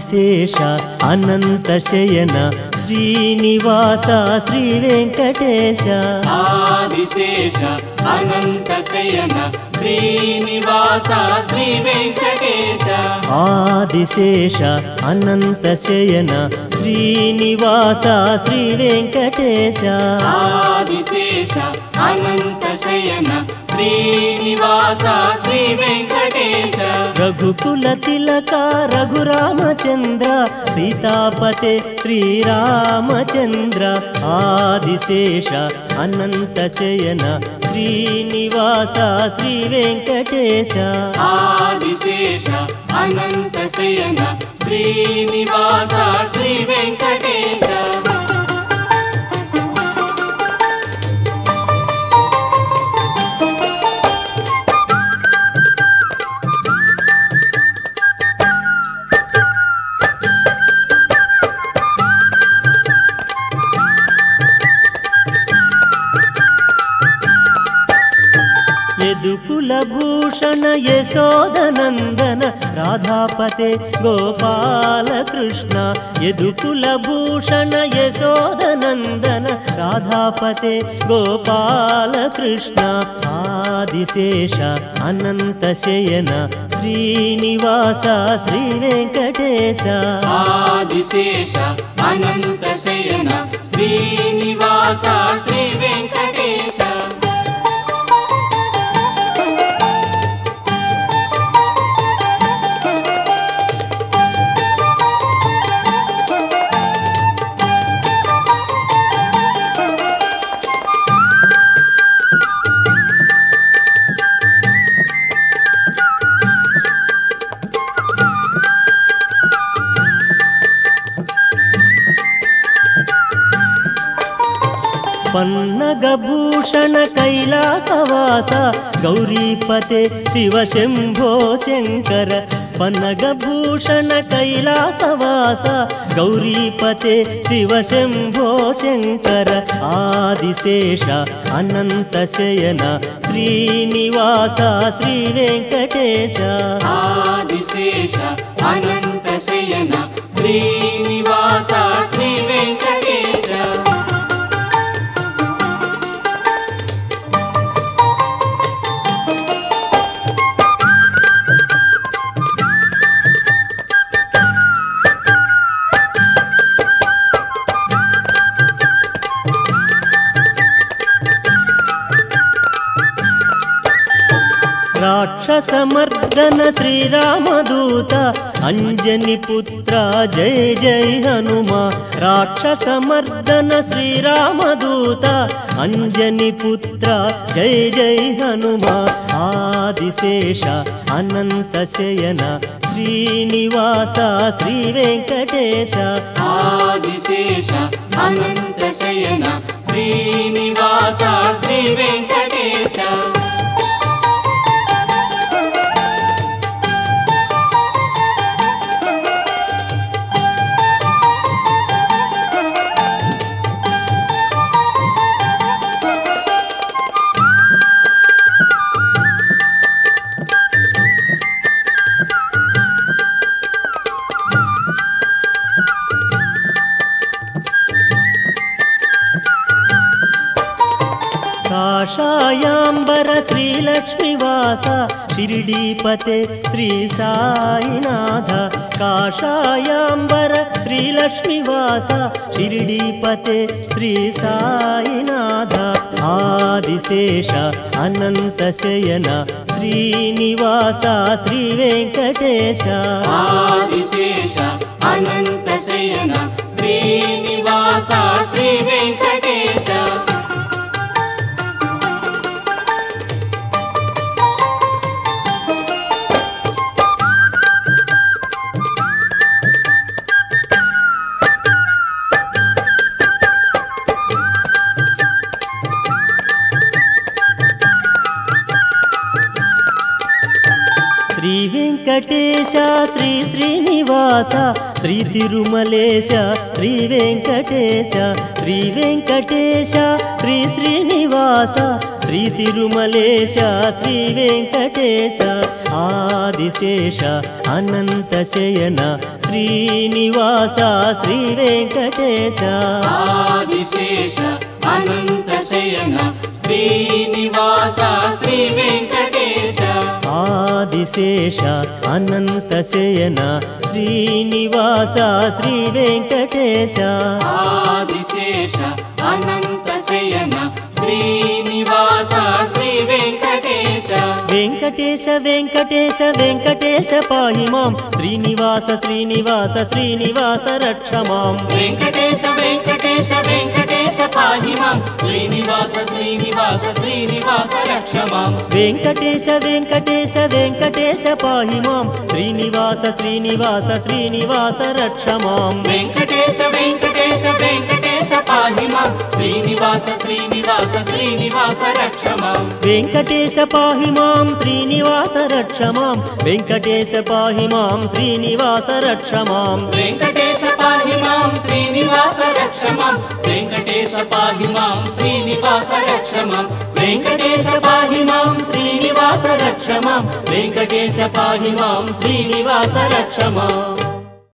ఆదిశేష అనంత శయన శ్రీనివాస శ్రీ వెంకటేశ ఆదిశేష అనంత శయన శ్రీనివాస శ్రీ వెంకటేశ ఆదిశేష అనంత శయన శ్రీనివాస శ్రీ వెంకటేశ ఆదిశేష అనంత శయన శ్రీనివాస శ్రీ వెంకటేశ రఘుకుల తిలక రఘురామచంద్ర సీతాపతే శ్రీరామచంద్ర ఆదిశేష అనంత శయన శ్రీనివాస శ్రీ వెంకటేశ ఆదిశేష అనంత శయన శ్రీనివాస శ్రీ వెంకటేశ యదుకుల భూషణ యశోదనందన రాధాపతే గోపాల కృష్ణ యదుకుల భూషణ యశోదనందన రాధాపతే గోపాల కృష్ణ ఆదిశేష అనంత శయన శ్రీనివాస శ్రీ వెంకటేశ ఆదిశేష అనంత శయన శ్రీనివాస శ్రీ వెంకటేశ పన్నగభూషణ కైలాసవాస గౌరీపతే శివశంభో శంకర పన్నగభూషణ కైలాసవాస గౌరీపతే శివశంభో శంకర ఆదిశేష అనంత శయన శ్రీనివాస శ్రీ వెంకటేశ ఆదిశేష అనంత శయన శ్రీనివాస శ్రీ వెంకటేశ రాక్షసమర్దన శ్రీరామదూత అంజని పుత్ర జయ జయ హనుమ రాక్షసమర్దన శ్రీరామదూత అంజని పుత్ర జయ జయ హనుమ ఆదిశేష అనంత శయన శ్రీనివాస శ్రీ వెంకటేశ ఆదిశేష అనంత శయన శ్రీనివాస శ్రీ వెంకటేశ కాషాయాంబర శ్రీలక్ష్మీవాస షిరిడీపతే శ్రీ సాయినాథ కాషాయాంబర శ్రీలక్ష్మీవాస షిరిడీపతే శ్రీ సాయినాథ ఆదిశేష అనంత శయన శ్రీనివాస శ్రీ వెంకటేశ ఆదిశేష అనంత శయన శ్రీనివాస శ్రీ వెంకటేశ శ్రీ వెంకటేశ శ్రీ శ్రీనివాస శ్రీ తిరుమలేశ శ్రీ వెంకటేశ శ్రీ వెంకటేశ శ్రీ శ్రీనివాస శ్రీ తిరుమలేశ శ్రీ వెంకటేశ ఆదిశేష అనంత శయన శ్రీనివాస శ్రీ వెంకటేశ ఆదిశేష అనంత శయన శ్రీనివాస శ్రీ వెంకటేశ ఆదిశేష అనంత శయన శ్రీనివాస శ్రీ వెంకటేశ ఆదిశేష అనంత శయన శ్రీనివాస శ్రీ వెంకటేశ వెంకటేశ వెంకటేశ వెంకటేశ పాహి మాం శ్రీనివాస శ్రీనివాస శ్రీనివాస రక్ష మాం వెంకటేశ వెంకటేశ వెంకటేశ పాహి మాం శ్రీనివాస శ్రీనివాస శ్రీనివాస రక్ష మాం వెంకటేశ వెంకటేశ వెంకటేశ పాహి మాం శ్రీనివాస శ్రీనివాస శ్రీనివాస రక్ష మాం వెంకటేశ వెంకటేశ వెంకటేశ పాహి మాం శ్రీనివాస శ్రీనివాస శ్రీనివాస రక్ష మాం వెంకటేశ పాహి మాం శ్రీనివాస రక్ష మాం వెంకటేశ పాహి మాం శ్రీనివాస రక్ష మాం వెంకటేశ పాహి మాం శ్రీనివాస రక్ష మాం వెంకటేశ పాహి మాం శ్రీనివాస రక్ష మాం వెంకటేశ పాహి మాం శ్రీనివాస రక్ష మాం వెంకటేశ పాహి మాం శ్రీనివాస రక్ష మాం